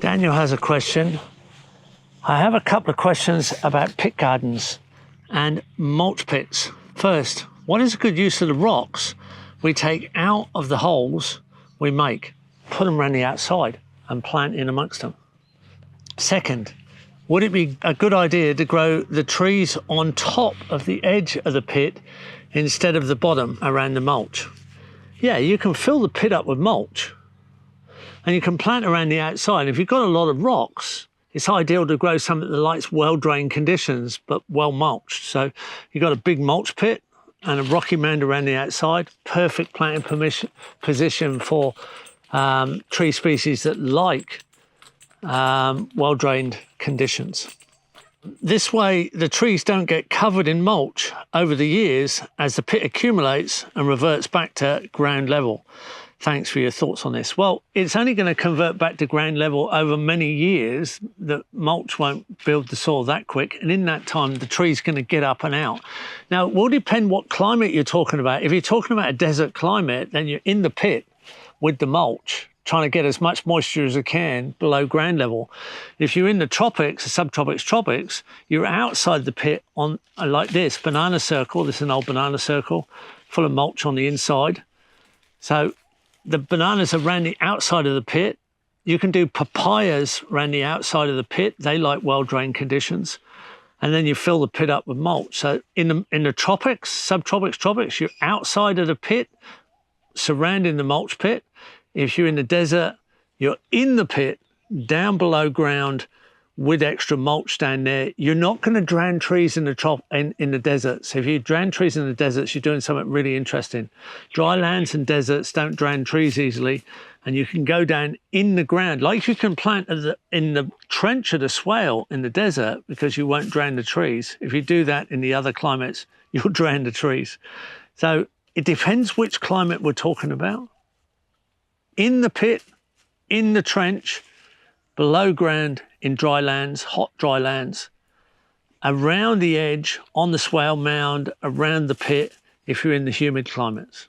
Daniel has a question. I have a couple of questions about pit gardens and mulch pits. First, what is a good use of the rocks we take out of the holes we make? Put them around the outside and plant in amongst them. Second, would it be a good idea to grow the trees on top of the edge of the pit instead of the bottom around the mulch? Yeah, you can fill the pit up with mulch and you can plant around the outside. If you've got a lot of rocks, it's ideal to grow something that likes well-drained conditions but well mulched. So you've got a big mulch pit and a rocky mound around the outside, perfect planting position for tree species that like well-drained conditions. This way, the trees don't get covered in mulch over the years as the pit accumulates and reverts back to ground level. Thanks for your thoughts on this. Well, it's only going to convert back to ground level over many years. The mulch won't build the soil that quick. And in that time, the tree's going to get up and out. Now, it will depend what climate you're talking about. If you're talking about a desert climate, then you're in the pit with the mulch, trying to get as much moisture as you can below ground level. If you're in the tropics, the subtropics, tropics, you're outside the pit on like this banana circle. This is an old banana circle full of mulch on the inside. So the bananas are around the outside of the pit. You can do papayas around the outside of the pit. They like well-drained conditions. And then you fill the pit up with mulch. So in the tropics, subtropics, tropics, you're outside of the pit, surrounding the mulch pit. If you're in the desert, you're in the pit, down below ground, with extra mulch down there. You're not going to drown trees in the deserts. If you drown trees in the deserts, you're doing something really interesting. Dry lands and deserts don't drown trees easily, and you can go down in the ground, like you can plant in the trench of the swale in the desert, because you won't drown the trees. If you do that in the other climates, you'll drown the trees. So it depends which climate we're talking about. In the pit, in the trench, below ground, in dry lands, hot dry lands, around the edge, on the swale mound, around the pit, if you're in the humid climates.